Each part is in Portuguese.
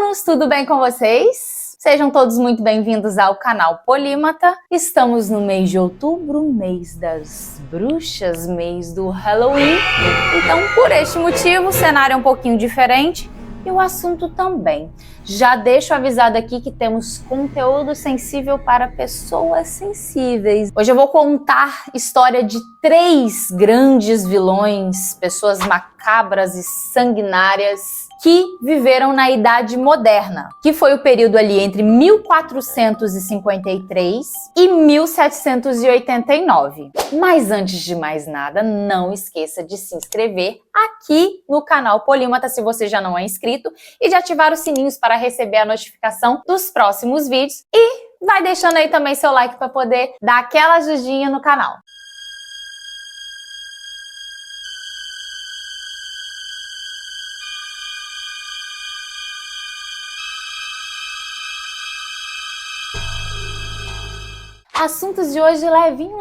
Humanos, tudo bem com vocês? Sejam todos muito bem-vindos ao canal Polímata. Estamos no mês de outubro, mês das bruxas, mês do Halloween. Então, por este motivo, o cenário é um pouquinho diferente e o assunto também. Já deixo avisado aqui que temos conteúdo sensível para pessoas sensíveis. Hoje eu vou contar história de 3 grandes vilões, pessoas macabras e sanguinárias que viveram na Idade Moderna, que foi o período ali entre 1453 e 1789. Mas antes de mais nada, não esqueça de se inscrever aqui no canal Polímata, se você já não é inscrito, e de ativar os sininhos para receber a notificação dos próximos vídeos. E vai deixando aí também seu like para poder dar aquela ajudinha no canal. Assuntos de hoje levinho.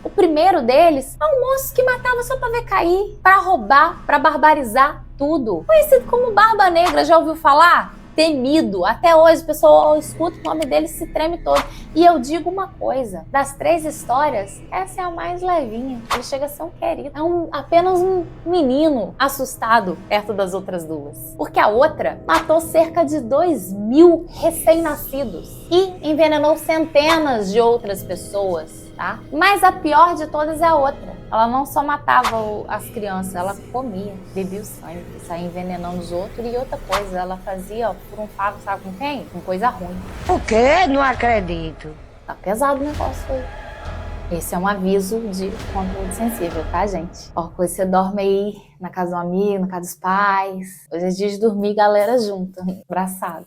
O primeiro deles é um moço que matava só pra ver cair, pra roubar, pra barbarizar tudo. Conhecido como Barba Negra, já ouviu falar? Temido. Até hoje o pessoal escuta o nome dele e se treme todo. E eu digo uma coisa, das 3 histórias, essa é a mais levinha. Ele chega a ser um querido. É apenas um menino assustado perto das outras 2. Porque a outra matou cerca de 2.000 recém-nascidos e envenenou centenas de outras pessoas, tá? Mas a pior de todas é a outra. Ela não só matava as crianças, ela comia, bebia o sangue, saía envenenando os outros. E outra coisa, ela fazia, ó, por um favo, sabe com quem? Com coisa ruim. O quê? Não acredito. Tá pesado o negócio aí. Esse é um aviso de conteúdo sensível, tá, gente? Ó, quando você dorme aí na casa do amigo, na casa dos pais. Hoje é dia de dormir, galera, junto, abraçado.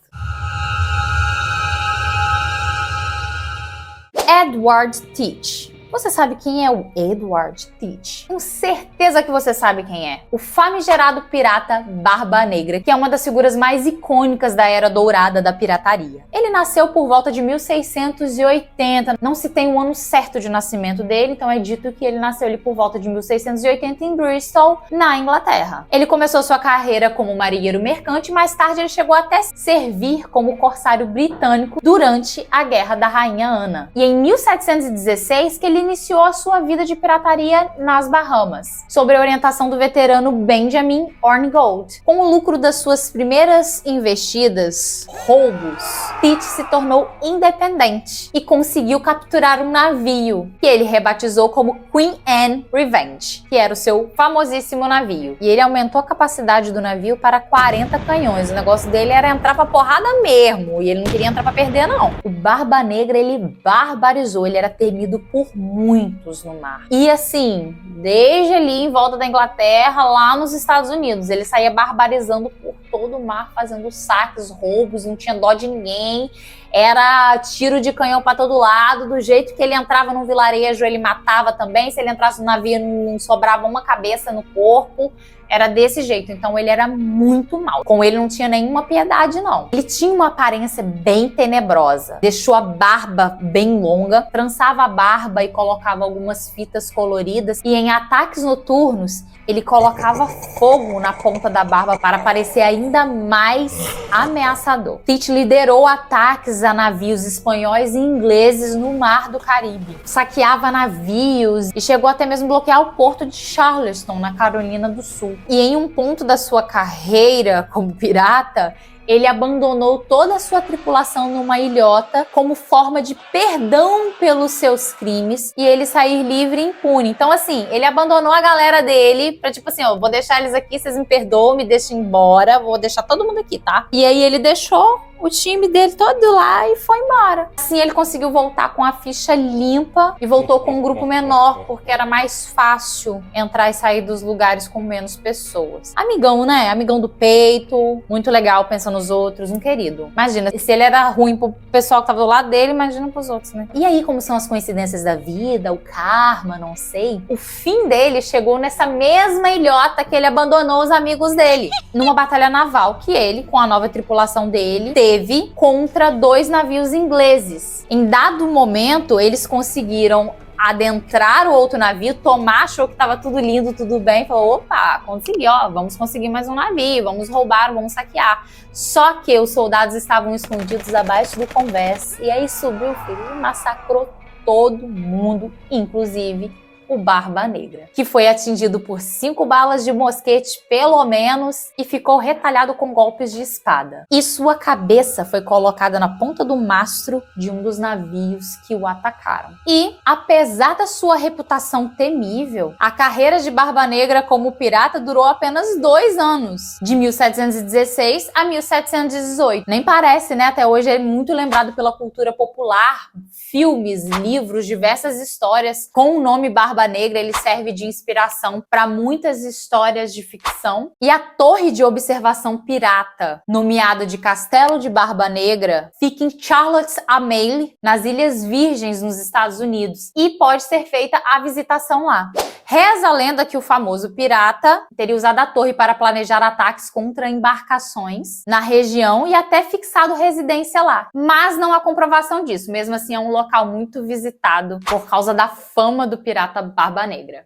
Edward Teach. Você sabe quem é o Edward Teach? Com certeza que você sabe quem é. O famigerado pirata Barba Negra, que é uma das figuras mais icônicas da Era Dourada da pirataria. Ele nasceu por volta de 1680. Não se tem um ano certo de nascimento dele, então é dito que ele nasceu ali por volta de 1680 em Bristol, na Inglaterra. Ele começou sua carreira como marinheiro mercante, mais tarde ele chegou até servir como corsário britânico durante a Guerra da Rainha Ana. E em 1716 que ele iniciou a sua vida de pirataria nas Bahamas, sob a orientação do veterano Benjamin Hornigold. Com o lucro das suas primeiras investidas, roubos, Teach se tornou independente e conseguiu capturar um navio, que ele rebatizou como Queen Anne Revenge, que era o seu famosíssimo navio. E ele aumentou a capacidade do navio para 40 canhões. O negócio dele era entrar pra porrada mesmo, e ele não queria entrar pra perder, não. O Barba Negra, ele barbarizou, ele era temido por muitos no mar. E assim, desde ali em volta da Inglaterra, lá nos Estados Unidos, ele saía barbarizando por todo o mar, fazendo saques, roubos, não tinha dó de ninguém. Era tiro de canhão para todo lado, do jeito que ele entrava num vilarejo, ele matava também. Se ele entrasse no navio, não sobrava uma cabeça no corpo. Era desse jeito, então ele era muito mal. Com ele não tinha nenhuma piedade, não. Ele tinha uma aparência bem tenebrosa. Deixou a barba bem longa, trançava a barba e colocava algumas fitas coloridas. E em ataques noturnos, ele colocava fogo na ponta da barba para parecer ainda mais ameaçador. Teach liderou ataques a navios espanhóis e ingleses no Mar do Caribe. Saqueava navios e chegou até mesmo bloquear o porto de Charleston, na Carolina do Sul. E em um ponto da sua carreira como pirata, ele abandonou toda a sua tripulação numa ilhota como forma de perdão pelos seus crimes e ele sair livre e impune. Então, assim, ele abandonou a galera dele pra, tipo assim, ó, vou deixar eles aqui, vocês me perdoam, me deixem embora, vou deixar todo mundo aqui, tá? E aí ele deixou o time dele todo lá e foi embora. Assim ele conseguiu voltar com a ficha limpa e voltou com um grupo menor, porque era mais fácil entrar e sair dos lugares com menos pessoas. Amigão, né? Amigão do peito, muito legal, pensa nos outros, um querido. Imagina, se ele era ruim pro pessoal que tava do lado dele, imagina pros outros, né? E aí, como são as coincidências da vida, o karma, não sei, o fim dele chegou nessa mesma ilhota que ele abandonou os amigos dele, numa batalha naval que ele, com a nova tripulação dele, teve contra 2 navios ingleses. Em dado momento, eles conseguiram adentrar o outro navio, Tomás achou que estava tudo lindo, tudo bem, falou, opa, consegui, ó, vamos conseguir mais um navio, vamos roubar, vamos saquear. Só que os soldados estavam escondidos abaixo do convés, e aí subiu o filho e massacrou todo mundo, inclusive o Barba Negra, que foi atingido por 5 balas de mosquete, pelo menos, e ficou retalhado com golpes de espada. E sua cabeça foi colocada na ponta do mastro de um dos navios que o atacaram. E, apesar da sua reputação temível, a carreira de Barba Negra como pirata durou apenas 2 anos, de 1716 a 1718. Nem parece, né? Até hoje é muito lembrado pela cultura popular, filmes, livros, diversas histórias com o nome Barba Negra. Ele serve de inspiração para muitas histórias de ficção. E a torre de observação pirata, nomeada de Castelo de Barba Negra, fica em Charlottes Amalie, nas Ilhas Virgens, nos Estados Unidos, e pode ser feita a visitação lá. Reza a lenda que o famoso pirata teria usado a torre para planejar ataques contra embarcações na região e até fixado residência lá. Mas não há comprovação disso. Mesmo assim, é um local muito visitado por causa da fama do pirata Barba Negra.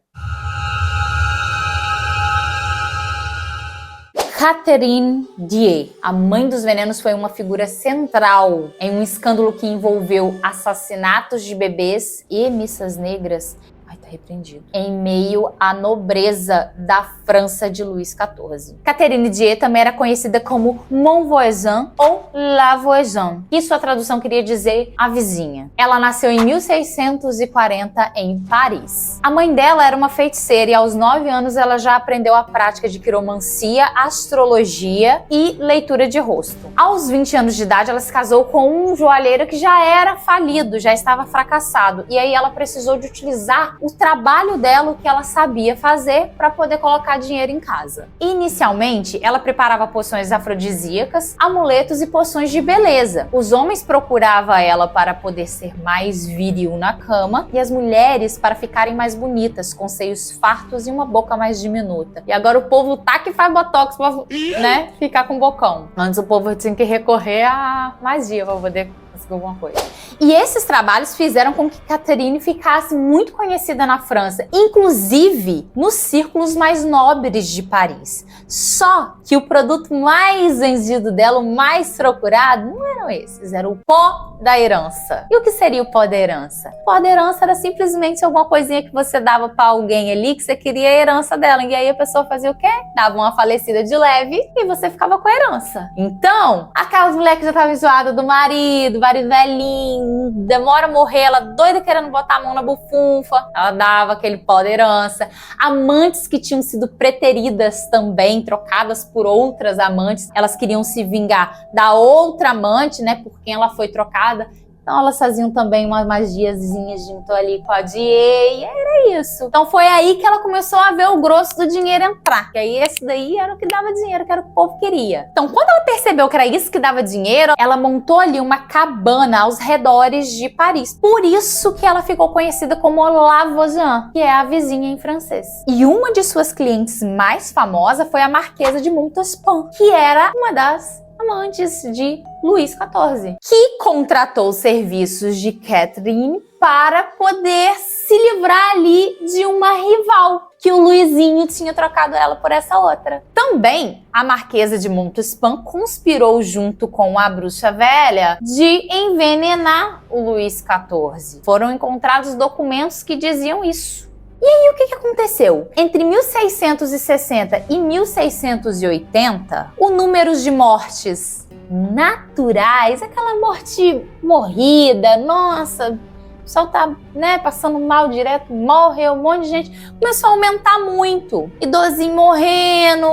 Catherine Dier, a mãe dos venenos, foi uma figura central em um escândalo que envolveu assassinatos de bebês e missas negras. Ai, tá repreendido. Em meio à nobreza da França de Luís XIV. Catherine Dier também era conhecida como Mon Voisin ou La Voisin, e sua tradução queria dizer a vizinha. Ela nasceu em 1640 em Paris. A mãe dela era uma feiticeira e aos 9 anos ela já aprendeu a prática de quiromancia, astrologia e leitura de rosto. Aos 20 anos de idade ela se casou com um joalheiro que já era falido, já estava fracassado, e aí ela precisou de utilizar o trabalho dela, o que ela sabia fazer, para poder colocar dinheiro em casa. Inicialmente, ela preparava poções afrodisíacas, amuletos e poções de beleza. Os homens procuravam ela para poder ser mais viril na cama e as mulheres para ficarem mais bonitas, com seios fartos e uma boca mais diminuta. E agora o povo tá que faz botox pra, né, ficar com bocão. Antes o povo tinha que recorrer à magia para poder conseguir alguma coisa. E esses trabalhos fizeram com que Catherine ficasse muito conhecida na França, inclusive nos círculos mais nobres de Paris. Só que o produto mais vendido dela, o mais procurado, não eram esses, era o pó da herança. E o que seria o pó da herança? O pó da herança era simplesmente alguma coisinha que você dava para alguém ali, que você queria a herança dela. E aí a pessoa fazia o quê? Dava uma falecida de leve e você ficava com a herança. Então, aquelas mulheres que já estavam enjoadas do marido velhinho, demora a morrer, ela doida querendo botar a mão na bufunfa, ela dava aquele pó da herança. Amantes que tinham sido preteridas também, trocadas por outras amantes, elas queriam se vingar da outra amante, né, por quem ela foi trocada. Então elas faziam também uma magiazinha junto ali com a Dier, e era isso. Então foi aí que ela começou a ver o grosso do dinheiro entrar, que aí esse daí era o que dava dinheiro, que era o que o povo queria. Então quando ela percebeu que era isso que dava dinheiro, ela montou ali uma cabana aos redores de Paris. Por isso que ela ficou conhecida como La Voisin, que é a vizinha em francês. E uma de suas clientes mais famosa foi a Marquesa de Montespan, que era uma das amantes de Luís XIV, que contratou os serviços de Catherine para poder se livrar ali de uma rival, que o Luizinho tinha trocado ela por essa outra. Também, a Marquesa de Montespan conspirou junto com a bruxa velha de envenenar o Luís XIV. Foram encontrados documentos que diziam isso. E aí, o que aconteceu? Entre 1660 e 1680, o número de mortes naturais, aquela morte morrida, nossa, o pessoal tá, né, passando mal direto, morreu, um monte de gente, começou a aumentar muito. Idosinho morrendo,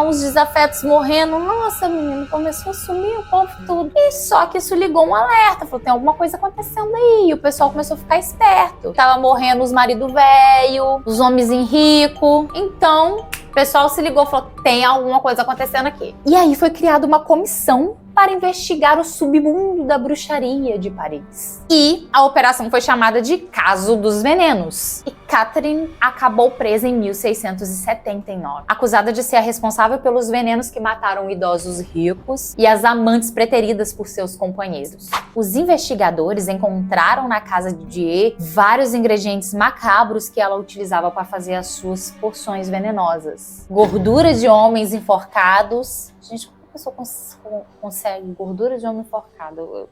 os desafetos morrendo, nossa, menino, começou a sumir o povo tudo. E só que isso ligou um alerta, falou, tem alguma coisa acontecendo aí, e o pessoal começou a ficar esperto. Tava morrendo os maridos velhos, os homens ricos, então o pessoal se ligou e falou, tem alguma coisa acontecendo aqui. E aí foi criada uma comissão para investigar o submundo da bruxaria de Paris. E a operação foi chamada de Caso dos Venenos. E Catherine acabou presa em 1679, acusada de ser a responsável pelos venenos que mataram idosos ricos e as amantes preteridas por seus companheiros. Os investigadores encontraram na casa de Die vários ingredientes macabros que ela utilizava para fazer as suas poções venenosas. Gordura de homens enforcados. Gente, como a pessoa consegue gordura de homem enforcado?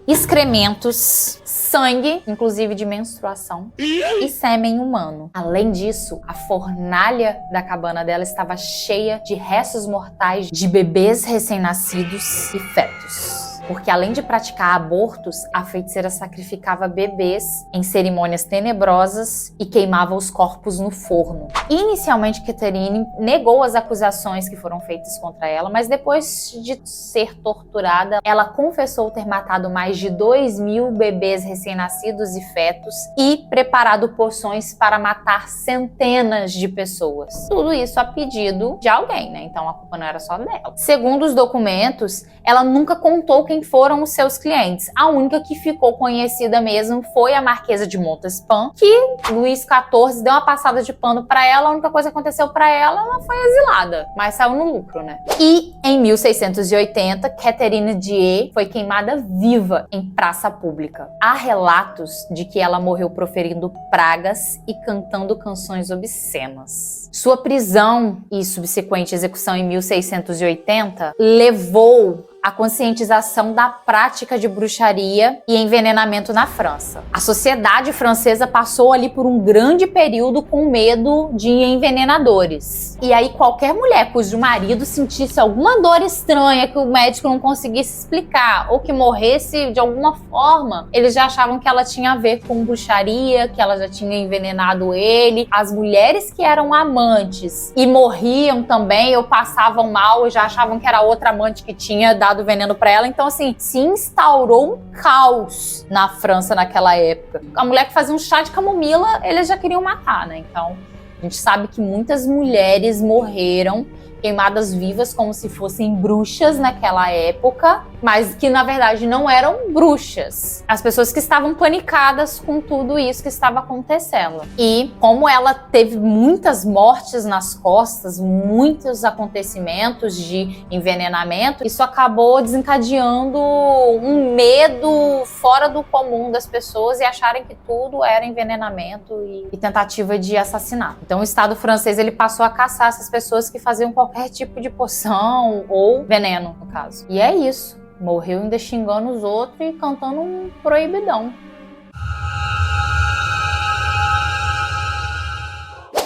Excrementos, sangue, inclusive de menstruação, e sêmen humano. Além disso, a fornalha da cabana dela estava cheia de restos mortais de bebês recém-nascidos e fetos. Porque além de praticar abortos, a feiticeira sacrificava bebês em cerimônias tenebrosas e queimava os corpos no forno. Inicialmente, Catherine negou as acusações que foram feitas contra ela, mas depois de ser torturada, ela confessou ter matado mais de 2.000 bebês recém-nascidos e fetos e preparado poções para matar centenas de pessoas. Tudo isso a pedido de alguém, né? Então a culpa não era só dela. Segundo os documentos, ela nunca contou quem foram os seus clientes. A única que ficou conhecida mesmo foi a Marquesa de Montespan, que Luís XIV deu uma passada de pano para ela. A única coisa que aconteceu para ela, ela foi exilada, mas saiu no lucro, né? E em 1680, Catherine Die foi queimada viva em praça pública. Há relatos de que ela morreu proferindo pragas e cantando canções obscenas. Sua prisão e subsequente execução em 1680 levou a conscientização da prática de bruxaria e envenenamento na França. A sociedade francesa passou ali por um grande período com medo de envenenadores. E aí qualquer mulher cujo marido sentisse alguma dor estranha que o médico não conseguisse explicar ou que morresse de alguma forma, eles já achavam que ela tinha a ver com bruxaria, que ela já tinha envenenado ele. As mulheres que eram amantes e morriam também ou passavam mal, já achavam que era outra amante que tinha dado veneno pra ela. Então, assim, se instaurou um caos na França naquela época. A mulher que fazia um chá de camomila, eles já queriam matar, né? Então, a gente sabe que muitas mulheres morreram queimadas vivas como se fossem bruxas naquela época, mas que na verdade não eram bruxas. As pessoas que estavam panicadas com tudo isso que estava acontecendo. E como ela teve muitas mortes nas costas, muitos acontecimentos de envenenamento, isso acabou desencadeando um medo fora do comum das pessoas e acharem que tudo era envenenamento e tentativa de assassinato. Então o Estado francês ele passou a caçar essas pessoas que faziam qualquer tipo de poção ou veneno, no caso. E é isso. Morreu ainda xingando os outros e cantando um proibidão.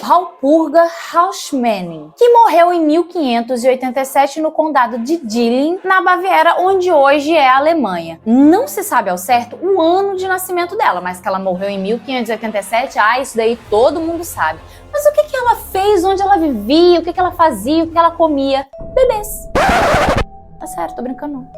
Walpurga Hausmann, que morreu em 1587 no condado de Dillingen, na Baviera, onde hoje é a Alemanha. Não se sabe ao certo o ano de nascimento dela, mas que ela morreu em 1587, isso daí todo mundo sabe. Mas o que ela fez, onde ela vivia, o que ela fazia, o que ela comia? Bebês. É sério, tô brincando não.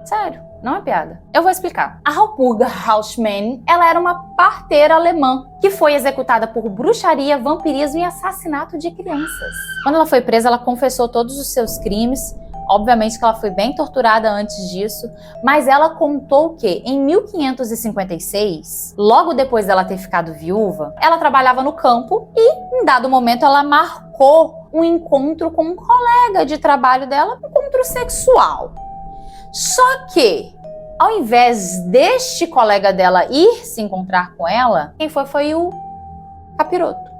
Sério, não é piada. Eu vou explicar. A Walpurga Hausmann, ela era uma parteira alemã que foi executada por bruxaria, vampirismo e assassinato de crianças. Quando ela foi presa, ela confessou todos os seus crimes. Obviamente que ela foi bem torturada antes disso, mas ela contou que em 1556, logo depois dela ter ficado viúva, ela trabalhava no campo e, em dado momento, ela marcou um encontro com um colega de trabalho dela, um encontro sexual. Só que, ao invés deste colega dela ir se encontrar com ela, quem foi o capiroto.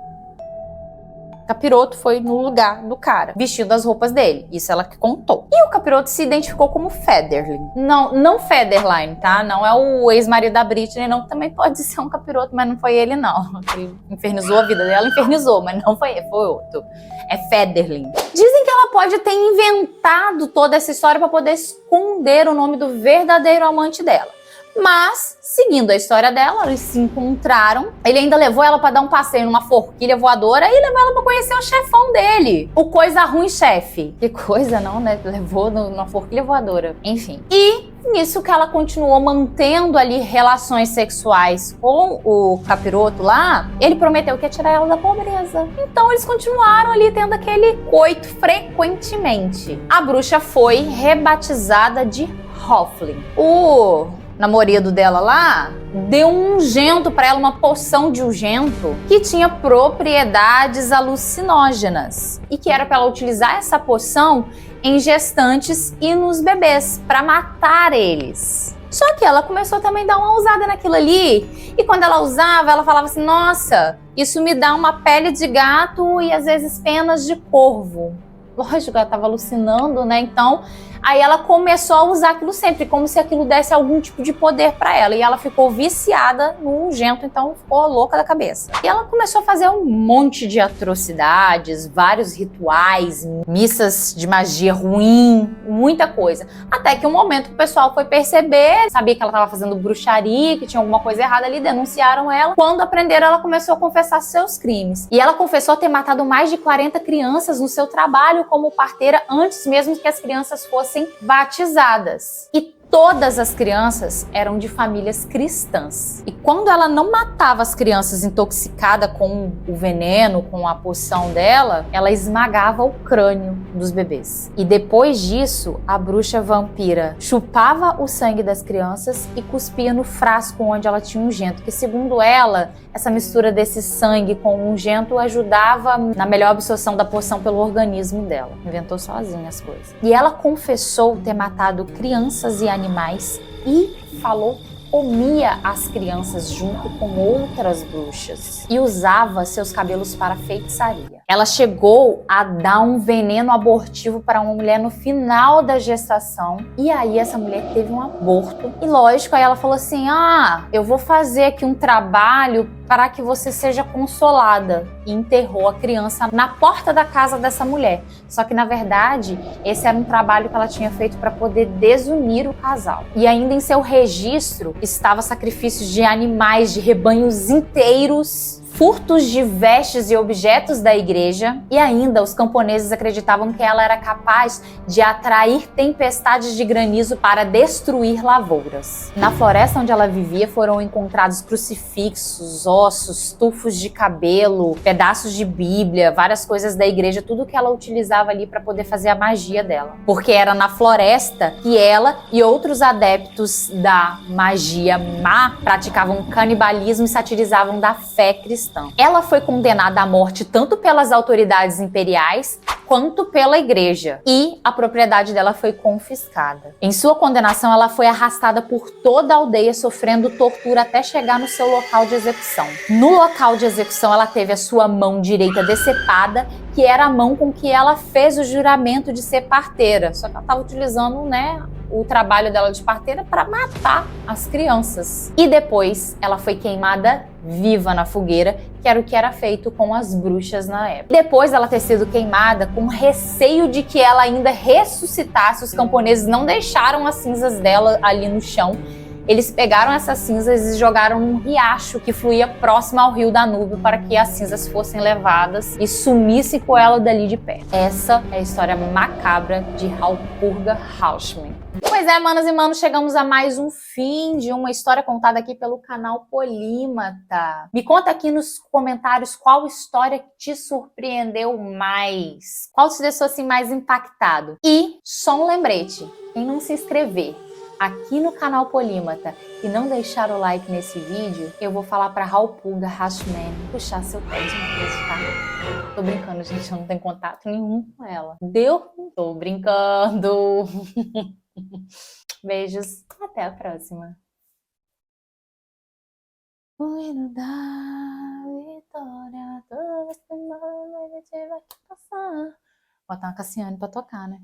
O capiroto foi no lugar do cara, vestindo as roupas dele. Isso ela que contou. E o capiroto se identificou como Federline. Não Federline, tá? Não é o ex-marido da Britney, não. Também pode ser um capiroto, mas não foi ele, não. Ele infernizou a vida dela, infernizou, mas não foi ele, foi outro. É Federline. Dizem que ela pode ter inventado toda essa história para poder esconder o nome do verdadeiro amante dela. Mas, seguindo a história dela, eles se encontraram. Ele ainda levou ela pra dar um passeio numa forquilha voadora e levou ela pra conhecer o chefão dele. O coisa ruim chefe. Que coisa não, né? Levou numa forquilha voadora. Enfim. E Nisso que ela continuou mantendo ali relações sexuais com o capiroto lá, ele prometeu que ia tirar ela da pobreza. Então eles continuaram ali tendo aquele coito frequentemente. A bruxa foi rebatizada de Hoffling. O namorado dela lá deu um ungento para ela, uma poção de ungento que tinha propriedades alucinógenas e que era para ela utilizar essa poção em gestantes e nos bebês para matar eles. Só que ela começou também a dar uma usada naquilo ali, e quando ela usava, ela falava assim: nossa, isso me dá uma pele de gato e às vezes penas de corvo. Lógico, ela estava alucinando, né? Então, aí ela começou a usar aquilo sempre, como se aquilo desse algum tipo de poder para ela. E ela ficou viciada no ungento, então ficou louca da cabeça. E ela começou a fazer um monte de atrocidades, vários rituais, missas de magia ruim, muita coisa. Até que um momento o pessoal foi perceber, sabia que ela estava fazendo bruxaria, que tinha alguma coisa errada ali, denunciaram ela. Quando aprenderam, ela começou a confessar seus crimes. E ela confessou ter matado mais de 40 crianças no seu trabalho como parteira antes mesmo que as crianças fossem batizadas. E todas as crianças eram de famílias cristãs. E quando ela não matava as crianças intoxicadas com o veneno, com a poção dela, ela esmagava o crânio dos bebês. E depois disso, a bruxa vampira chupava o sangue das crianças e cuspia no frasco onde ela tinha ungento, que segundo ela, essa mistura desse sangue com o ungento ajudava na melhor absorção da poção pelo organismo dela. Inventou sozinha as coisas. E ela confessou ter matado crianças e animais e falou que comia as crianças junto com outras bruxas e usava seus cabelos para feitiçaria. Ela chegou a dar um veneno abortivo para uma mulher no final da gestação e aí essa mulher teve um aborto. E lógico, aí ela falou assim: eu vou fazer aqui um trabalho para que você seja consolada. E enterrou a criança na porta da casa dessa mulher. Só que, na verdade, esse era um trabalho que ela tinha feito para poder desunir o casal. E ainda em seu registro estava sacrifícios de animais, de rebanhos inteiros, furtos de vestes e objetos da igreja, e ainda os camponeses acreditavam que ela era capaz de atrair tempestades de granizo para destruir lavouras. Na floresta onde ela vivia foram encontrados crucifixos, ossos, tufos de cabelo, pedaços de Bíblia, várias coisas da igreja, tudo que ela utilizava ali para poder fazer a magia dela. Porque era na floresta que ela e outros adeptos da magia má praticavam canibalismo e satirizavam da fé cristã. Ela foi condenada à morte tanto pelas autoridades imperiais quanto pela igreja, e a propriedade dela foi confiscada. Em sua condenação, ela foi arrastada por toda a aldeia, sofrendo tortura até chegar no seu local de execução. No local de execução, ela teve a sua mão direita decepada, que era a mão com que ela fez o juramento de ser parteira. Só que ela estava utilizando, o trabalho dela de parteira para matar as crianças. E depois ela foi queimada viva na fogueira, que era o que era feito com as bruxas na época. Depois dela ter sido queimada, com receio de que ela ainda ressuscitasse, os camponeses não deixaram as cinzas dela ali no chão. Eles pegaram essas cinzas e jogaram num riacho que fluía próximo ao rio Danúbio para que as cinzas fossem levadas e sumissem com ela dali de perto. Essa é a história macabra de Walpurga Hausmann. Pois é, manas e manos, chegamos a mais um fim de uma história contada aqui pelo canal Polímata. Me conta aqui nos comentários qual história te surpreendeu mais, qual te deixou assim mais impactado. E só um lembrete, quem não se inscrever aqui no canal Polímata e não deixar o like nesse vídeo, eu vou falar pra Walpurga Hausmann puxar seu pé de vez, tá? Tô brincando, gente, eu não tenho contato nenhum com ela. Deu? Tô brincando. Beijos, até a próxima. O hino da vitória, toda semana a gente vai passar. Botar uma Cassiane pra tocar, né?